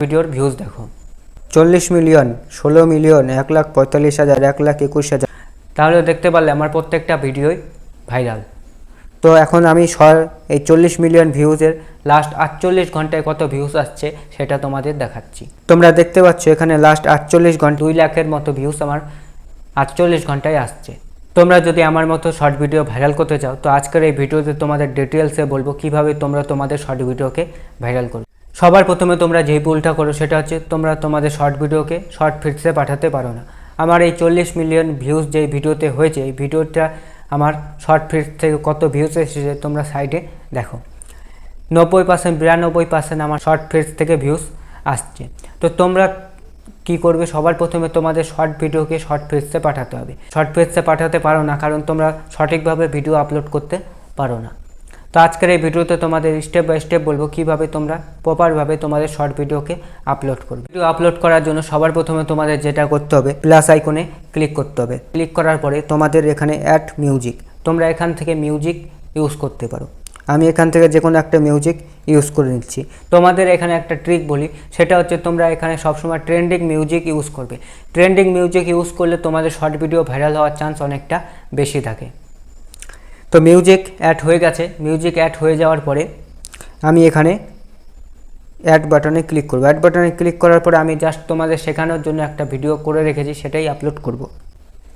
ভিডিওর ভিউজ দেখো 40 million, 16 million, 1,45,000, 1,21,000। তাহলে দেখতে পারলে আমার প্রত্যেকটা ভিডিওই ভাইরাল। তো এখন আমি এই 40 মিলিয়ন ভিউজের লাস্ট 48 ঘন্টায় কত ভিউজ আসছে সেটা তোমাদের দেখাচ্ছি। তোমরা দেখতে পাচ্ছ এখানে লাস্ট 48 ঘন্টা 2 লাখের মতো ভিউজ আমার 48 ঘন্টায় আসছে। তোমরা যদি আমার মতো শর্ট ভিডিও ভাইরাল করতে চাও তো আজকের এই ভিডিওতে তোমাদের ডিটেলসে বলবো কিভাবে তোমরা তোমাদের শর্ট ভিডিওকে ভাইরাল করবে। সবার প্রথমে তোমরা যেই ভুলটা করো সেটা হচ্ছে তোমরা তোমাদের শর্ট ভিডিওকে শর্ট ফিডসে পাঠাতে পারো না। আমার এই 40 মিলিয়ন ভিউজ যেই ভিডিওতে হয়েছে এই ভিডিওটা আমার শর্ট ফিডস থেকে কত ভিউজ এসেছে তোমরা সাইডে দেখো। 90%, 92% আমার শর্ট ফিডস থেকে ভিউজ আসছে। তো তোমরা কি করবে, সবার প্রথমে তোমাদের শর্ট ভিডিওকে শর্ট ফিডসে পাঠাতে হবে। শর্ট ফিডসে পাঠাতে পারো না কারণ তোমরা সঠিকভাবে ভিডিও আপলোড করতে পারো না। তো আজকের এই ভিডিওতে তোমাদের স্টেপ বাই স্টেপ বলবো কিভাবে তোমরা প্রপারভাবে তোমাদের শর্ট ভিডিওকে আপলোড করবে। ভিডিও আপলোড করার জন্য সবার প্রথমে তোমাদের যেটা করতে হবে প্লাস আইকনে ক্লিক করতে হবে। ক্লিক করার পরে তোমাদের এখানে অ্যাড মিউজিক, তোমরা এখান থেকে মিউজিক ইউজ করতে পারো। আমি এখান থেকে যে কোনো একটা মিউজিক ইউজ করে নিচ্ছি। তোমাদের এখানে একটা ট্রিক বলি, সেটা হচ্ছে তোমরা এখানে সবসময় ট্রেন্ডিং মিউজিক ইউজ করবে। ট্রেন্ডিং মিউজিক ইউজ করলে তোমাদের শর্ট ভিডিও ভাইরাল হওয়ার চান্স অনেকটা বেশি থাকে। তো মিউজিক অ্যাড হয়ে গেছে। মিউজিক অ্যাড হয়ে যাওয়ার পরে আমি এখানে অ্যাড বাটনে ক্লিক করব। অ্যাড বাটনে ক্লিক করার পরে আমি জাস্ট তোমাদের শেখানোর জন্য একটা ভিডিও করে রেখেছি, সেটাই আপলোড করব।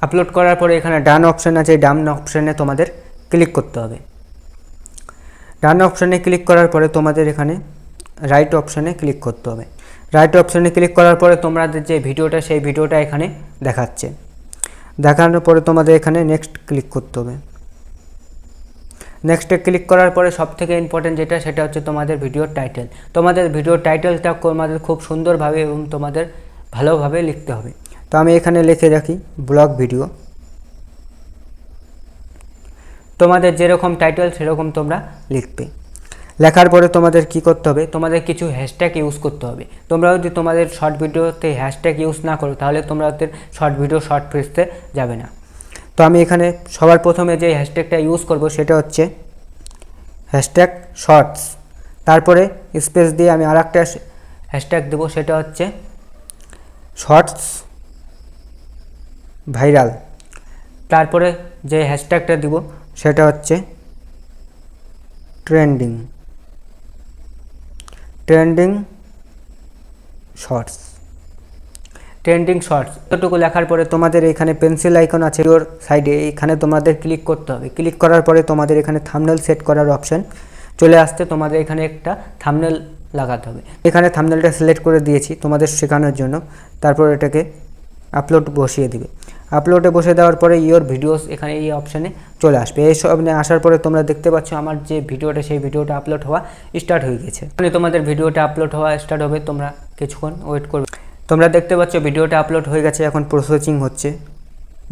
আপলোড করার পরে এখানে ডান অপশান আছে, ডান অপশানে তোমাদের ক্লিক করতে হবে। ডান অপশানে ক্লিক করার পরে তোমাদের এখানে রাইট অপশানে ক্লিক করতে হবে। রাইট অপশানে ক্লিক করার পরে তোমাদের যে ভিডিওটা সেই ভিডিওটা এখানে দেখাচ্ছে। দেখানোর পরে তোমাদের এখানে নেক্সট ক্লিক করতে হবে। নেক্সটে ক্লিক করার পরে সবথেকে ইম্পর্টেন্ট যেটা সেটা হচ্ছে তোমাদের ভিডিওর টাইটেল। তোমাদের ভিডিওর টাইটেলটা তোমাদের খুব সুন্দরভাবে এবং তোমাদের ভালোভাবে লিখতে হবে। তো আমি এখানে লিখে রাখি ব্লগ ভিডিও। তোমাদের যেরকম টাইটেল সেরকম তোমরা লিখবে। লেখার পরে তোমাদের কি করতে হবে, তোমাদের কিছু হ্যাশট্যাগ ইউজ করতে হবে। তোমরা যদি তোমাদের শর্ট ভিডিওতে হ্যাশট্যাগ ইউজ না করো তাহলে তোমরা ওদের শর্ট ভিডিও শর্ট ফিডসে যাবে না। তো আমি এখানে সবার প্রথমে যে হ্যাশট্যাগটা ইউজ করব সেটা হচ্ছে হ্যাশট্যাগ শর্টস। তারপরে স্পেস দিয়ে আমি আর একটা হ্যাশট্যাগ দেবো, সেটা হচ্ছে শর্টস ভাইরাল। তারপরে যে হ্যাশট্যাগটা দিব সেটা হচ্ছে ট্রেন্ডিং শর্টস। ট্রেন্ডিং শর্টস এতটুকু লেখার পরে তোমাদের এখানে পেন্সিল আইকন আছে ওর সাইডে, এখানে তোমাদের ক্লিক করতে হবে। ক্লিক করার পরে তোমাদের এখানে থাম্বনেল সেট করার অপশান চলে আসতে তোমাদের এখানে একটা থাম্বনেল লাগাতে হবে। এখানে থাম্বনেলটা সিলেক্ট করে দিয়েছি তোমাদের শেখানোর জন্য। তারপর এটাকে আপলোড বসিয়ে দিবে। আপলোডে বসে দেওয়ার পরে ইওর ভিডিওস এখানে এই অপশানে চলে আসবে। এই সামনে আসার পরে তোমরা দেখতে পাচ্ছ আমার যে ভিডিওটা সেই ভিডিওটা আপলোড হওয়া স্টার্ট হয়ে গেছে। মানে তোমাদের ভিডিওটা আপলোড হওয়া স্টার্ট হবে, তোমরা কিছুক্ষণ ওয়েট করবে। তোমরা দেখতে পাচ্ছ ভিডিওটা আপলোড হয়ে গেছে, এখন প্রসেসিং হচ্ছে।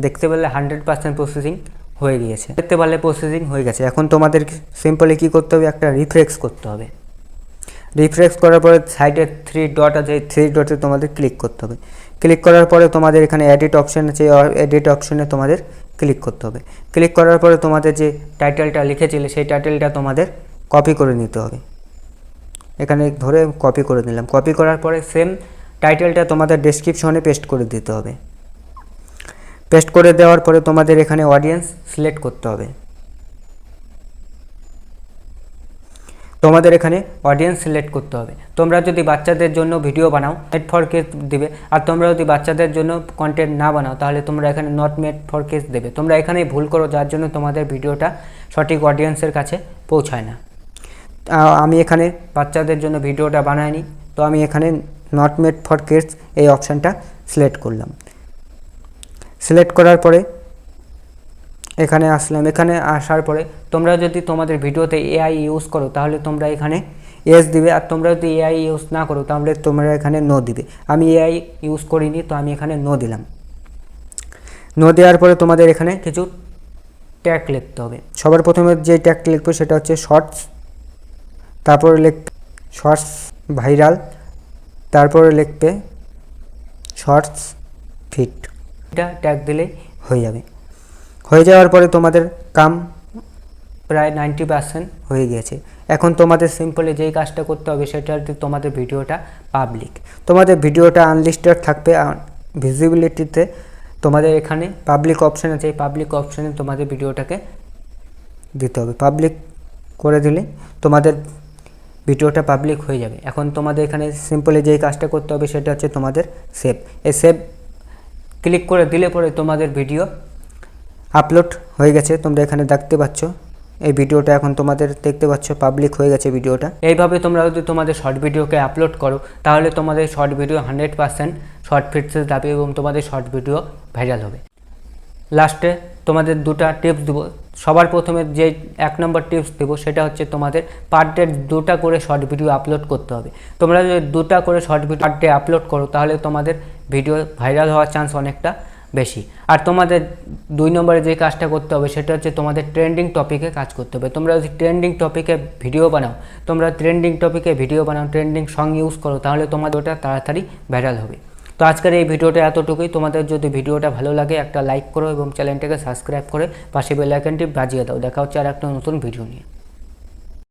দেখতে পেলে 100% প্রসেসিং হয়ে গিয়েছে। দেখতে পারলে প্রসেসিং হয়ে গেছে। এখন তোমাদের সিম্পলি কী করতে হবে, একটা রিফ্রেশ করতে হবে। রিফ্রেশ করার পরে সাইডে 3 ডট আছে, 3 ডটে তোমাদের ক্লিক করতে হবে। ক্লিক করার পরে তোমাদের এখানে এডিট অপশান আছে, এডিট অপশানে তোমাদের ক্লিক করতে হবে। ক্লিক করার পরে তোমাদের যে টাইটেলটা লিখেছিলে সেই টাইটেলটা তোমাদের কপি করে নিতে হবে। এখানে ধরে কপি করে নিলাম। কপি করার পরে সেম টাইটেলটা তোমাদের ডেসক্রিপশনে পেস্ট করে দিতে হবে। পেস্ট করে দেওয়ার পরে তোমাদের এখানে অডিয়েন্স সিলেক্ট করতে হবে। তোমাদের এখানে অডিয়েন্স সিলেক্ট করতে হবে। তোমরা যদি বাচ্চাদের জন্য ভিডিও বানাও মেড ফর কিডস দিবে, আর তোমরা যদি বাচ্চাদের জন্য কন্টেন্ট না বানাও তাহলে তোমরা এখানে নট মেড ফর কিডস দেবে। তোমরা এখানেই ভুল করো, যার জন্য তোমাদের ভিডিওটা সঠিক অডিয়েন্সের কাছে পৌঁছায় না। আমি এখানে বাচ্চাদের জন্য ভিডিওটা বানাইনি, তো আমি এখানে নট মেড ফর কিডস এই অপশানটা সিলেক্ট করলাম। সিলেক্ট করার পরে এখানে আসলাম। এখানে আসার পরে তোমরা যদি তোমাদের ভিডিওতে এআই ইউজ করো তাহলে তোমরা এখানে এস দিবে, আর তোমরা যদি এআই ইউজ না করো তাহলে তোমরা এখানে নো দিবে। আমি এআই ইউজ করিনি, তো আমি এখানে নো দিলাম। নো দেওয়ার পরে তোমাদের এখানে কিছু ট্যাগ লিখতে হবে। সবার প্রথমে যে ট্যাগ লিখবে সেটা হচ্ছে শর্টস, তারপরে লিখবে শর্টস ভাইরাল, তারপরে লিখবে শর্টস ফিট। এটা ট্যাগ দিলেই হয়ে যাবে। হয়ে যাওয়ার পরে তোমাদের কাম প্রায় 90% হয়ে গিয়েছে। এখন তোমাদের সিম্পলি যেই কাজটা করতে হবে সেটা হচ্ছে তোমাদের ভিডিওটা পাবলিক, তোমাদের ভিডিওটা আনলিস্টেড থাকবে। ভিজিবিলিটিতে তোমাদের এখানে পাবলিক অপশান আছে, এই পাবলিক অপশানে তোমাদের ভিডিওটাকে দিতে হবে। পাবলিক করে দিলে তোমাদের ভিডিওটা পাবলিক হয়ে যাবে। এখন তোমাদের এখানে সিম্পলি যেই কাজটা করতে হবে সেটা হচ্ছে তোমাদের সেভ। এই সেভ ক্লিক করে দিলে পরে তোমাদের ভিডিও আপলোড হয়ে গেছে। তোমরা এখানে দেখতে পাচ্ছ এই ভিডিওটা এখন তোমাদের দেখতে পাচ্ছ পাবলিক হয়ে গেছে ভিডিওটা। এইভাবে তোমরা যদি তোমাদের শর্ট ভিডিওকে আপলোড করো তাহলে তোমাদের শর্ট ভিডিও 100% শর্ট ফিটসে যাবে এবং তোমাদের শর্ট ভিডিও ভাইরাল হবে। লাস্টে তোমাদের দুটা টিপস দেবো। সবার প্রথমে যে 1 নম্বর টিপস দেবো সেটা হচ্ছে তোমাদের পার ডে 2টা করে শর্ট ভিডিও আপলোড করতে হবে। তোমরা যদি 2টা করে short video per day upload করো তাহলে তোমাদের ভিডিও ভাইরাল হওয়ার চান্স অনেকটা বেশি। আর তোমাদের 2 নম্বরে যে কাজটা করতে হবে সেটা হচ্ছে তোমাদের ট্রেন্ডিং টপিকে কাজ করতে হবে। তোমরা যদি ট্রেন্ডিং টপিকে ভিডিও বানাও, ট্রেন্ডিং সং ইউজ করো তাহলে তোমাদের ওটা তাড়াতাড়ি ভাইরাল হবে। তো আজকের এই ভিডিওটা এতটুকুই। তোমাদের যদি ভিডিওটা ভালো লাগে একটা লাইক করো এবং চ্যানেলটাকে সাবস্ক্রাইব করে পাশে বেল আইকনটি বাজিয়ে দাও। দেখা হচ্ছে আর একটা নতুন ভিডিও নিয়ে।